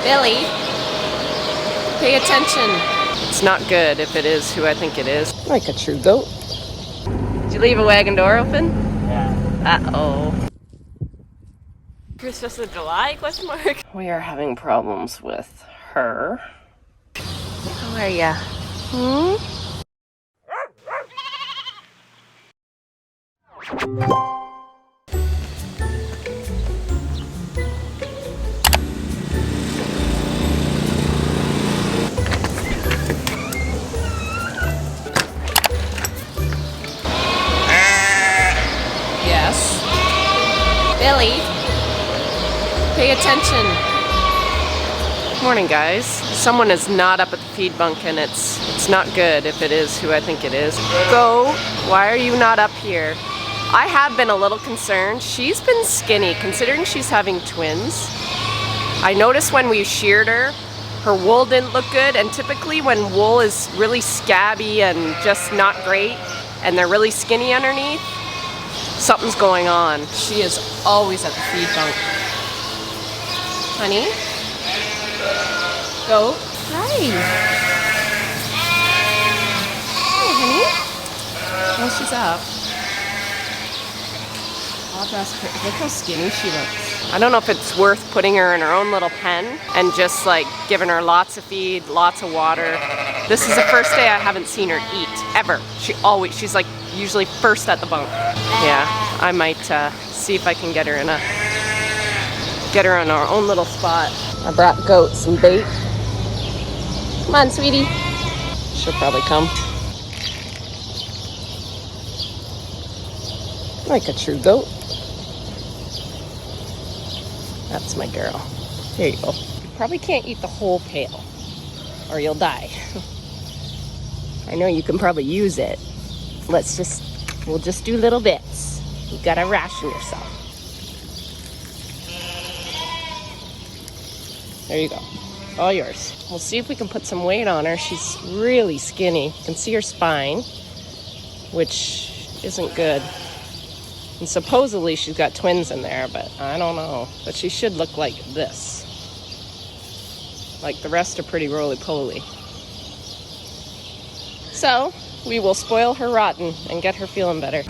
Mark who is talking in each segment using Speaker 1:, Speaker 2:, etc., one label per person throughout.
Speaker 1: Billy, pay attention. It's not good if it is who I think it is. Like a true goat. Did you leave a wagon door open? Yeah. Uh-oh. Christmas in July, question mark? We are having problems with her. How are ya? Yes. Billy, pay attention. Morning, guys. Someone is not up at the feed bunk, and it's not good if it is who I think it is. Go. Why are you not up here? I have been a little concerned. She's been skinny, considering she's having twins. I noticed when we sheared her, her wool didn't look good, and typically when wool is really scabby and just not great, and they're really skinny underneath, something's going on. She is always at the feed bunk. Honey? Go. Hi. Hi, honey. Oh, she's up. Look how skinny she looks. I don't know if it's worth putting her in her own little pen and just like giving her lots of feed, lots of water. This is the first day I haven't seen her eat, ever. She's like usually first at the bunk. Yeah, I might see if I can get her in our own little spot. I brought Goat some bait. Come on, sweetie. She'll probably come. Like a true goat. That's my girl. There you go. You probably can't eat the whole pail, or you'll die. I know you can probably use it. We'll just do little bits. You gotta ration yourself. There you go. All yours. We'll see if we can put some weight on her. She's really skinny. You can see her spine, which isn't good. And supposedly she's got twins in there, but I don't know. But she should look like this. Like the rest are pretty roly-poly. So, we will spoil her rotten and get her feeling better.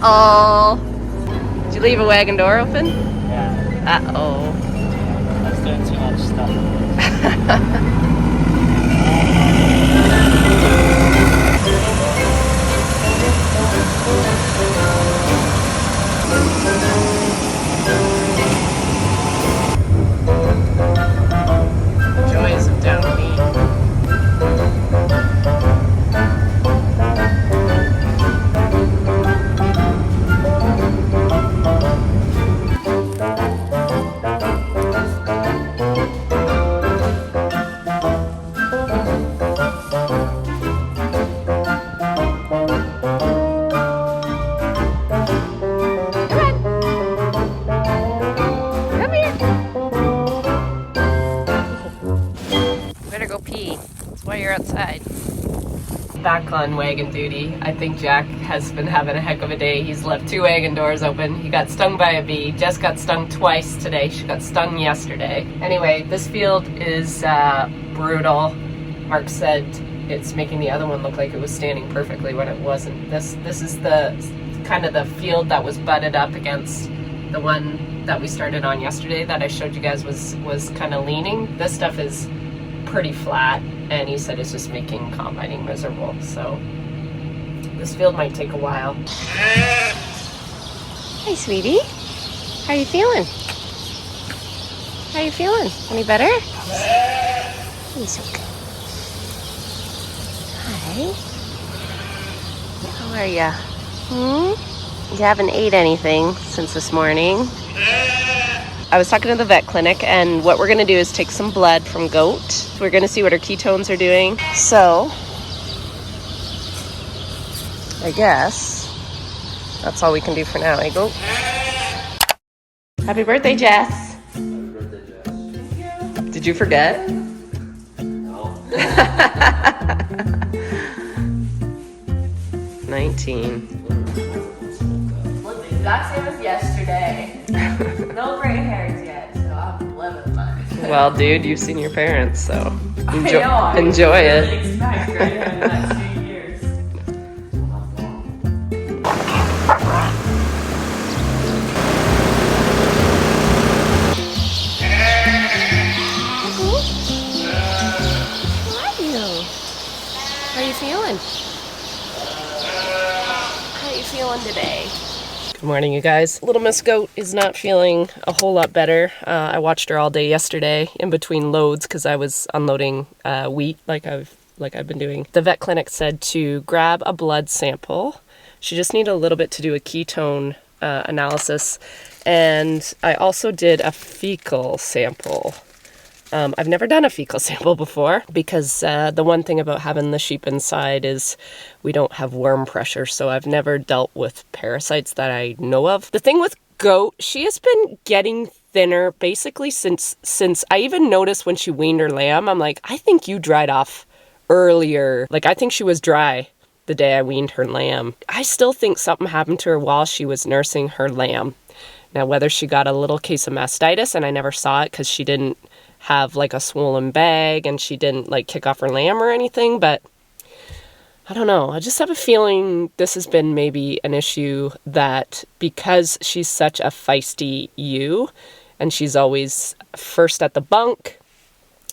Speaker 1: Uh-oh. Did you leave a wagon door open? Yeah. Uh-oh.
Speaker 2: That's doing too much stuff.
Speaker 1: Joys of downbeat. Outside. Back on wagon duty. I think Jack has been having a heck of a day. He's left 2 wagon doors open. He got stung by a bee. Jess got stung twice today. She got stung yesterday. Anyway, this field is brutal. Mark said it's making the other one look like it was standing perfectly when it wasn't. This is the kind of the field that was butted up against the one that we started on yesterday that I showed you guys was kind of leaning. This stuff is pretty flat, and he said it's just making combining miserable. So this field might take a while. Hey, sweetie. How you feeling? How you feeling? Any better? He's okay. Hi. How are ya? You haven't ate anything since this morning. I was talking to the vet clinic, and what we're going to do is take some blood from Goat. We're going to see what her ketones are doing. So, I guess that's all we can do for now, eh, Goat? Happy birthday, Jess.
Speaker 2: Happy birthday, Jess.
Speaker 1: Did you forget?
Speaker 2: No.
Speaker 1: 19. Well, the exact same as yesterday. No gray hairs yet, so I'm living life. Well, dude, you've seen your parents, so enjoy it.
Speaker 2: Really expect gray hair in the next few years.
Speaker 1: How are you feeling? How are you feeling today? Good morning, you guys. Little Miss Goat is not feeling a whole lot better. I watched her all day yesterday in between loads because I was unloading wheat like I've been doing. The vet clinic said to grab a blood sample. She just needed a little bit to do a ketone analysis, and I also did a fecal sample. I've never done a fecal sample before because the one thing about having the sheep inside is we don't have worm pressure, so I've never dealt with parasites that I know of. The thing with Goat, she has been getting thinner basically since I even noticed when she weaned her lamb. I'm like, I think you dried off earlier. Like, I think she was dry the day I weaned her lamb. I still think something happened to her while she was nursing her lamb. Now, whether she got a little case of mastitis and I never saw it because she didn't have like a swollen bag and she didn't like kick off her lamb or anything, but I don't know. I just have a feeling this has been maybe an issue that because she's such a feisty ewe and she's always first at the bunk,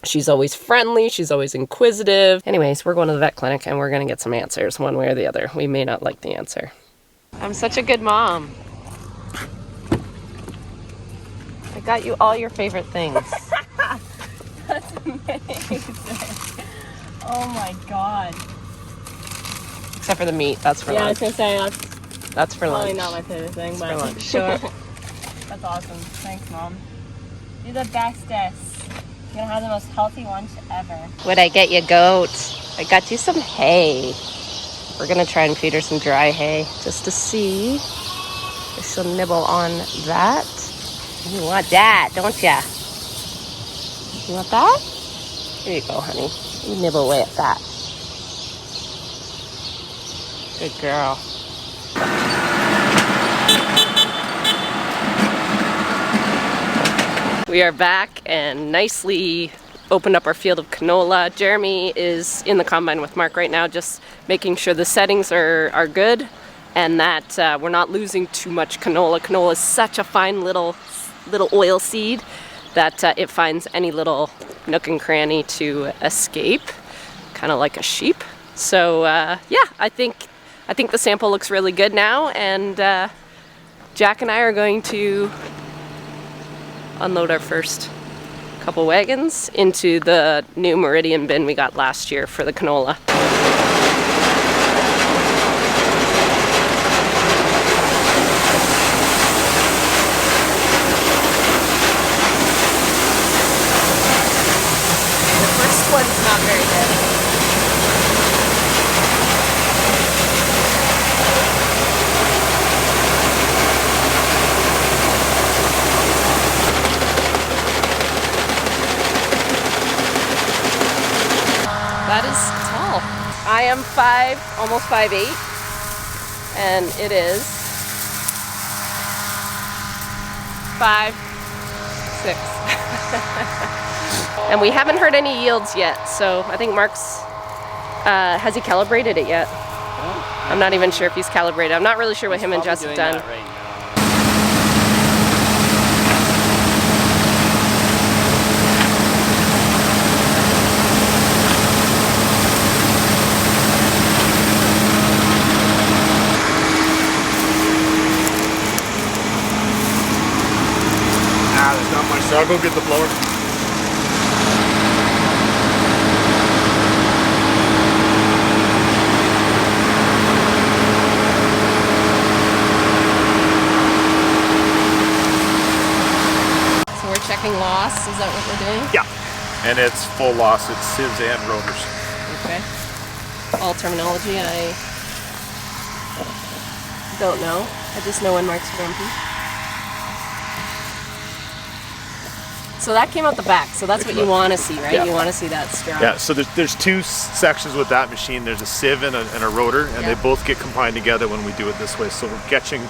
Speaker 1: she's always friendly, she's always inquisitive. Anyways, we're going to the vet clinic and we're going to get some answers one way or the other. We may not like the answer. I'm such a good mom. I got you all your favorite things.
Speaker 2: That's amazing. Oh my god.
Speaker 1: Except for the meat, that's for
Speaker 2: Yeah,
Speaker 1: lunch.
Speaker 2: I was gonna say
Speaker 1: That's for
Speaker 2: probably
Speaker 1: lunch.
Speaker 2: not my favorite thing,
Speaker 1: For
Speaker 2: but
Speaker 1: lunch.
Speaker 2: sure. That's awesome. Thanks, Mom. You're the bestest. You're gonna have the most healthy lunch ever.
Speaker 1: What'd I get you, Goat? I got you some hay. We're gonna try and feed her some dry hay just to see if she'll nibble on that. You want that, don't ya? You want that? Here you go, honey. You nibble away at that. Good girl. We are back and nicely opened up our field of canola. Jeremy is in the combine with Mark right now, just making sure the settings are good and that we're not losing too much canola. Canola is such a fine little oil seed that it finds any little nook and cranny to escape, kind of like a sheep. So yeah, I think the sample looks really good now, and Jack and I are going to unload our first couple wagons into the new Meridian bin we got last year for the canola. One's not very good. That is tall. I am 5, almost 5'8", and it is 5'6". And we haven't heard any yields yet, so I think Mark's, has he calibrated it yet? I'm not even sure if he's calibrated. I'm not really sure what him and Jess have done.
Speaker 3: There's not much, so I'll go get the blower.
Speaker 1: Checking loss, is that what we're doing?
Speaker 3: Yeah, and it's full loss. It's sieves and rotors.
Speaker 1: Okay. All terminology I don't know. I just know when Mark's grumpy. So that came out the back. So that's what you want to see, right?
Speaker 3: Yeah.
Speaker 1: You want to see that strong.
Speaker 3: Yeah, so there's two sections with that machine. There's a sieve and a rotor, and
Speaker 1: Yeah.
Speaker 3: they both get combined together when we do it this way. So we're catching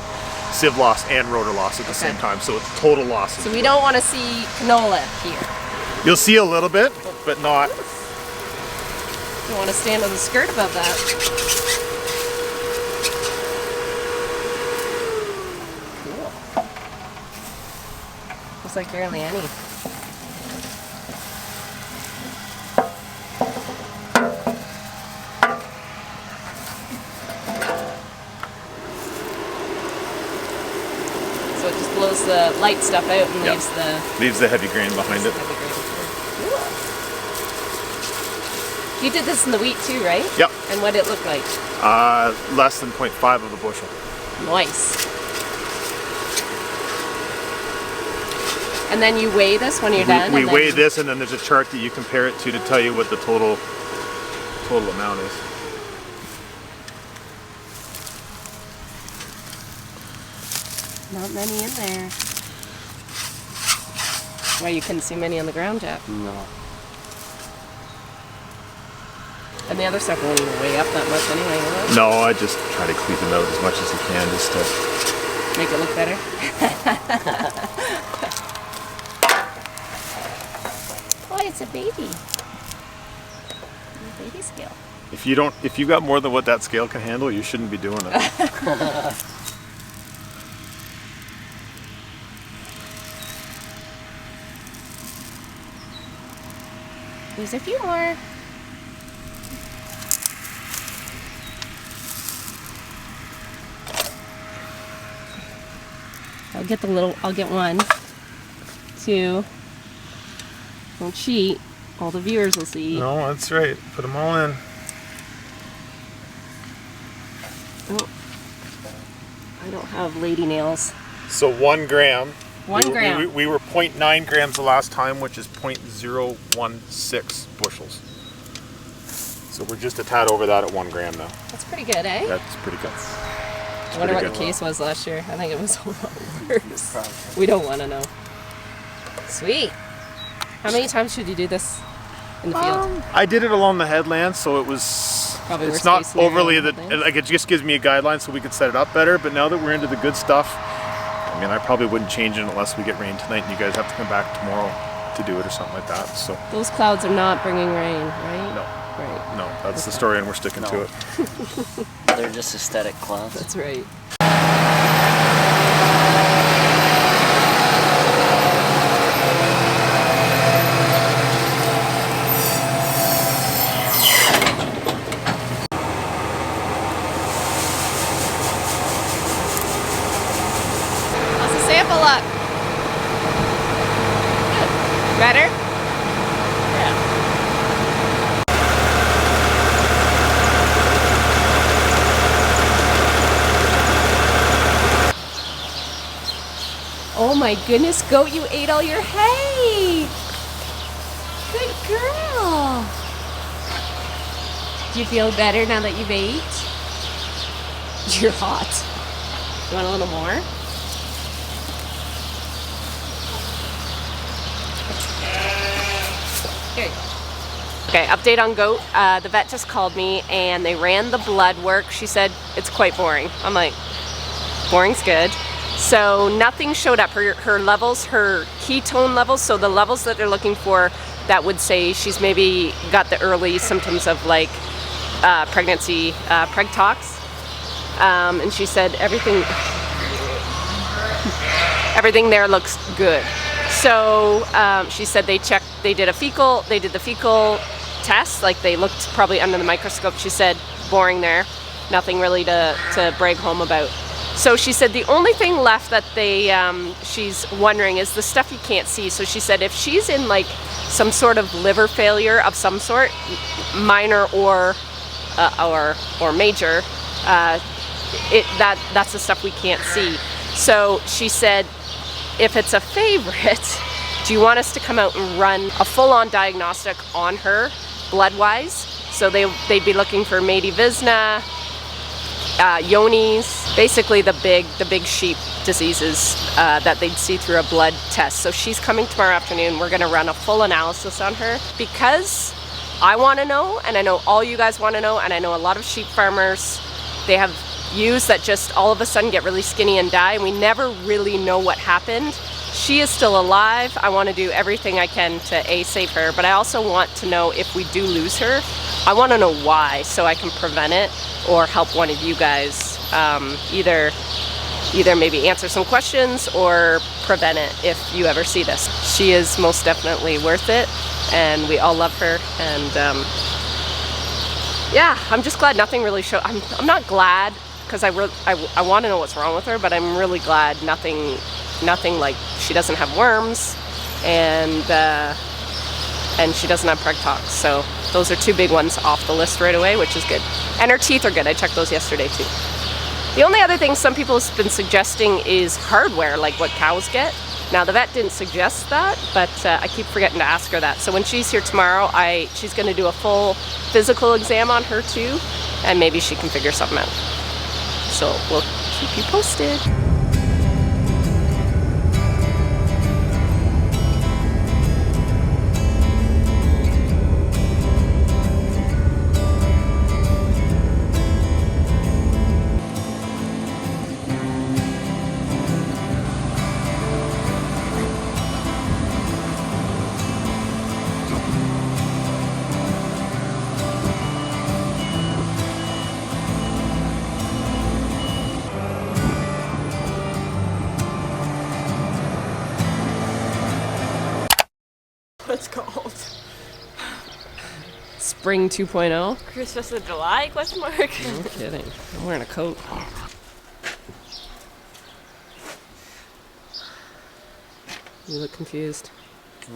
Speaker 3: sieve loss and rotor loss at the same time. So it's total loss.
Speaker 1: So we don't want to see canola here.
Speaker 3: You'll see a little bit, but not.
Speaker 1: You want to stand on the skirt above that. Cool. Looks like you're in the Annie. So it just blows the light stuff out and
Speaker 3: Yep.
Speaker 1: leaves
Speaker 3: the heavy grain behind it.
Speaker 1: Cool. You did this in the wheat too, right?
Speaker 3: Yep.
Speaker 1: And what did it look like?
Speaker 3: Less than 0.5 of a bushel.
Speaker 1: Nice. And then you weigh this when you're done?
Speaker 3: We
Speaker 1: and then
Speaker 3: weigh this, and then there's a chart that you compare it to tell you what the total amount is.
Speaker 1: Not many in there. Why, you couldn't see many on the ground, Jeff?
Speaker 4: No.
Speaker 1: And the other stuff won't even weigh up that much anyway, will it?
Speaker 3: No, I just try to clean them out as much as you can, just to.
Speaker 1: Make it look better? Boy, it's a baby. A baby scale.
Speaker 3: If you got more than what that scale can handle, you shouldn't be doing it.
Speaker 1: There's a few more. I'll get one, two. Don't cheat. All the viewers will see.
Speaker 3: No, that's right. Put them all in.
Speaker 1: Oh, I don't have lady nails.
Speaker 3: So 1 gram.
Speaker 1: 1 gram.
Speaker 3: We were 0.9 grams the last time, which is 0.016 bushels. So we're just a tad over that at 1 gram now.
Speaker 1: That's pretty good, eh?
Speaker 3: That's pretty good.
Speaker 1: I wonder what the case was last year. I think it was a lot worse. We don't want to know. Sweet. How many times should you do this in the field?
Speaker 3: I did it along the headland, so it was.
Speaker 1: Probably
Speaker 3: it's
Speaker 1: worst case
Speaker 3: not
Speaker 1: scenario
Speaker 3: overly
Speaker 1: on the headlands.
Speaker 3: like it just gives me a guideline so we can set it up better. But now that we're into the good stuff, I mean, I probably wouldn't change it unless we get rain tonight, and you guys have to come back tomorrow to do it or something like that. So.
Speaker 1: Those clouds are not bringing rain, right?
Speaker 3: No.
Speaker 1: Right.
Speaker 3: No, that's the story, and we're sticking to it.
Speaker 4: They're just aesthetic clouds.
Speaker 1: That's right. How's the sample up? Good. Better? Yeah. Oh my goodness, goat, you ate all your hay! Good girl! Do you feel better now that you've ate? You're hot. You want a little more? Okay, update on goat. The vet just called me and they ran the blood work. She said it's quite boring. I'm like, boring's good. So nothing showed up. Her levels, her ketone levels, so the levels that they're looking for that would say she's maybe got the early symptoms of like pregnancy, preg tox. And she said everything there looks good. So she said they did the fecal test, like they looked probably under the microscope. She said boring there, nothing really to brag home about. So she said the only thing left that she's wondering is the stuff you can't see. So she said if she's in like some sort of liver failure of some sort, minor or major, that's the stuff we can't see. So she said, if it's a favorite, do you want us to come out and run a full-on diagnostic on her, blood-wise? So they'd be looking for Medi Visna, Yoni's, basically the big sheep diseases that they'd see through a blood test. So she's coming tomorrow afternoon. We're gonna run a full analysis on her because I wanna know, and I know all you guys wanna know, and I know a lot of sheep farmers, they have ewes that just all of a sudden get really skinny and die, and we never really know what happened. She is still alive. I wanna do everything I can to save her, but I also want to know if we do lose her, I wanna know why, so I can prevent it or help one of you guys either maybe answer some questions or prevent it if you ever see this. She is most definitely worth it, and we all love her, and yeah, I'm just glad nothing really showed. I'm not glad because I want to know what's wrong with her, but I'm really glad nothing like she doesn't have worms, and she doesn't have Pregtox. So those are two big ones off the list right away, which is good. And her teeth are good. I checked those yesterday too. The only other thing some people have been suggesting is hardware, like what cows get. Now the vet didn't suggest that, but I keep forgetting to ask her that. So when she's here tomorrow, she's going to do a full physical exam on her too, and maybe she can figure something out. So we'll keep you posted.
Speaker 2: What's it called?
Speaker 1: Spring 2.0?
Speaker 2: Christmas in July? Question mark.
Speaker 1: No kidding. I'm wearing a coat. You look confused.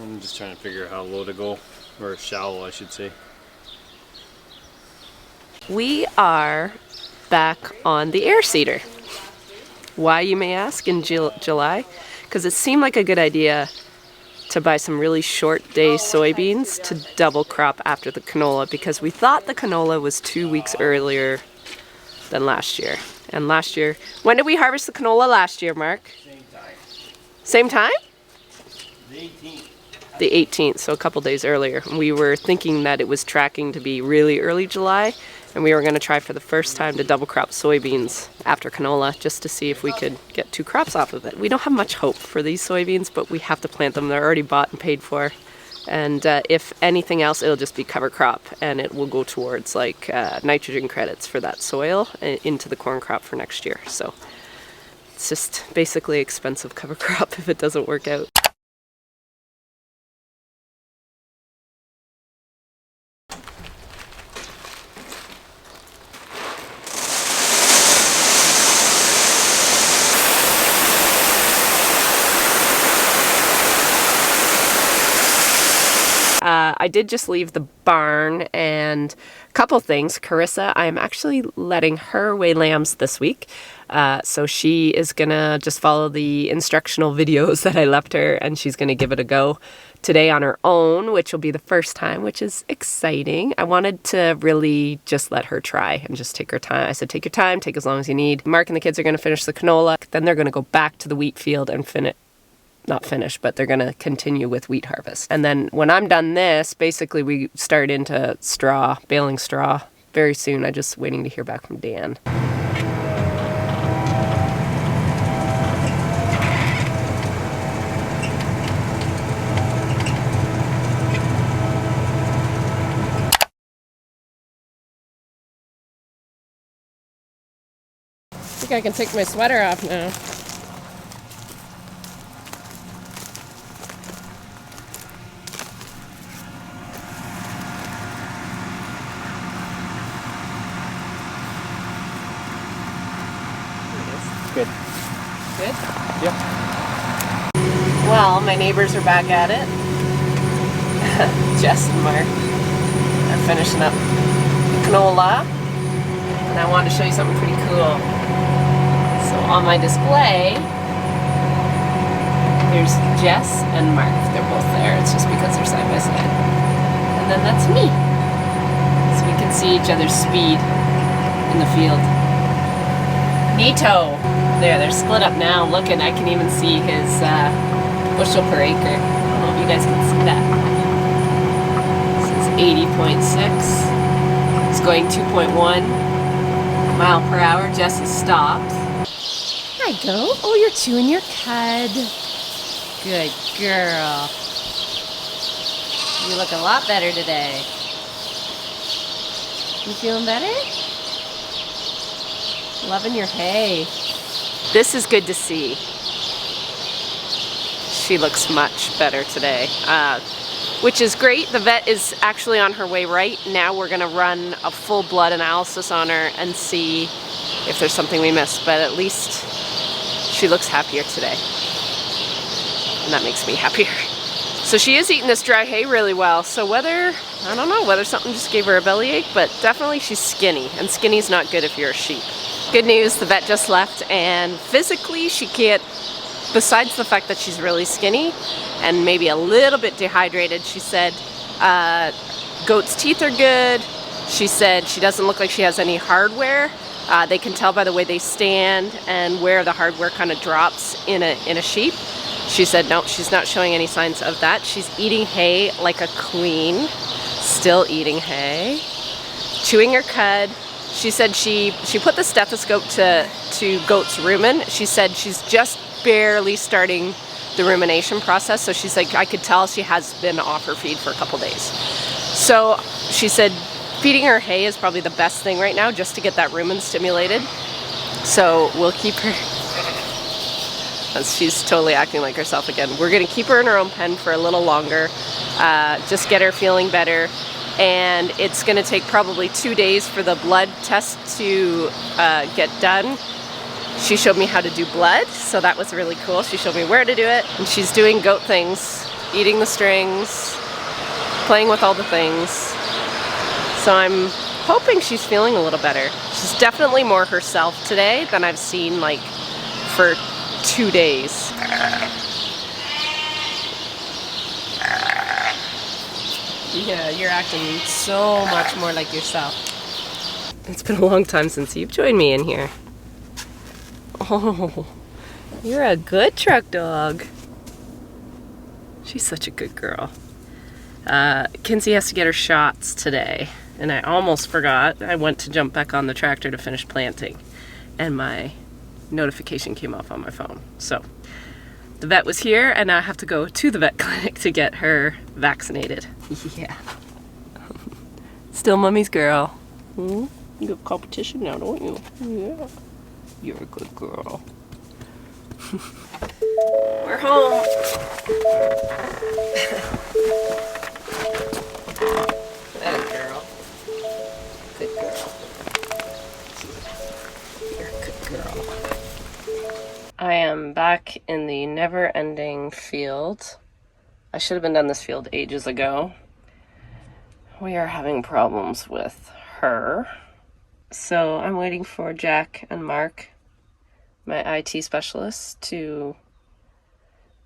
Speaker 4: I'm just trying to figure out how low to go, or shallow I should say.
Speaker 1: We are back on the air seeder. Why, you may ask, in July? Because it seemed like a good idea to buy some really short day soybeans to double crop after the canola, because we thought the canola was 2 weeks earlier than last year. And last year, when did we harvest the canola last year, Mark? Same time? The 18th. The 18th, so a couple days earlier. We were thinking that it was tracking to be really early July, and we were going to try for the first time to double crop soybeans after canola, just to see if we could get 2 crops off of it. We don't have much hope for these soybeans, but we have to plant them. They're already bought and paid for. And if anything else, it'll just be cover crop, and it will go towards like nitrogen credits for that soil into the corn crop for next year. So it's just basically expensive cover crop if it doesn't work out. I did just leave the barn, and a couple things. Carissa, I'm actually letting her weigh lambs this week. So she is gonna just follow the instructional videos that I left her, and she's gonna give it a go today on her own, which will be the first time, which is exciting. I wanted to really just let her try and just take her time. I said, take your time, take as long as you need. Mark and the kids are gonna finish the canola, then they're gonna go back to the wheat field and not finish, but they're gonna continue with wheat harvest. And then when I'm done this, basically we start into straw, baling straw very soon. I'm just waiting to hear back from Dan. I think I can take my sweater off now.
Speaker 3: Good.
Speaker 1: Good?
Speaker 3: Yep.
Speaker 1: Well, my neighbors are back at it. Jess and Mark are finishing up canola. And I wanted to show you something pretty cool. So on my display, here's Jess and Mark. They're both there. It's just because they're side by side. And then that's me. So we can see each other's speed in the field. Neato. There, they're split up now. Looking, I can even see his bushel per acre. I don't know if you guys can see that. This is 80.6. It's going 2.1 mile per hour. Jess has stopped. Hi, go. Oh, you're chewing your cud. Good girl. You look a lot better today. You feeling better? Loving your hay. This is good to see. She looks much better today, which is great. The vet is actually on her way right now. We're gonna run a full blood analysis on her and see if there's something we missed, but at least she looks happier today. And that makes me happier. So she is eating this dry hay really well. So whether, I don't know, whether something just gave her a bellyache, but definitely she's skinny, and skinny's not good if you're a sheep. Good news, the vet just left, and physically she can't, besides the fact that she's really skinny and maybe a little bit dehydrated, she said goat's teeth are good. She said she doesn't look like she has any hardware. They can tell by the way they stand and where the hardware kind of drops in a sheep. She said no, she's not showing any signs of that. She's eating hay like a queen, still eating hay, chewing her cud. She said she put the stethoscope to goat's rumen. She said she's just barely starting the rumination process, so she's like, I could tell she has been off her feed for a couple days. So she said feeding her hay is probably the best thing right now, just to get that rumen stimulated. So we'll keep her, she's totally acting like herself again. We're gonna keep her in her own pen for a little longer, just get her feeling better. And it's gonna take probably 2 days for the blood test to get done. She showed me how to do blood, so that was really cool. She showed me where to do it, and she's doing goat things, eating the strings, playing with all the things. So I'm hoping she's feeling a little better. She's definitely more herself today than I've seen like for 2 days. Yeah, you're acting so much more like yourself. It's been a long time since you've joined me in here. Oh, you're a good truck dog. She's such a good girl. Kinsey has to get her shots today, and I almost forgot. I went to jump back on the tractor to finish planting, and my notification came off on my phone. So the vet was here, and I have to go to the vet clinic to get her vaccinated. Yeah. Still mommy's girl. Hmm? You got competition now, don't you? Yeah. You're a good girl. We're home. That girl. Good girl. You're a good girl. I am back in the never-ending field. I should have been done this field ages ago. We are having problems with her. So I'm waiting for Jack and Mark, my IT specialists, to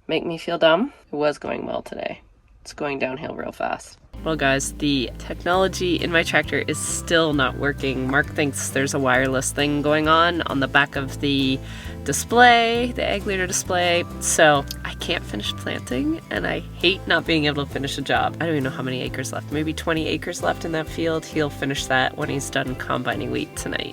Speaker 1: make me feel dumb. It was going well today. It's going downhill real fast. Well guys, the technology in my tractor is still not working. Mark thinks there's a wireless thing going on the back of the display, the egg leader display. So I can't finish planting, and I hate not being able to finish a job. I don't even know how many acres left. Maybe 20 acres left in that field. He'll finish that when he's done combining wheat tonight.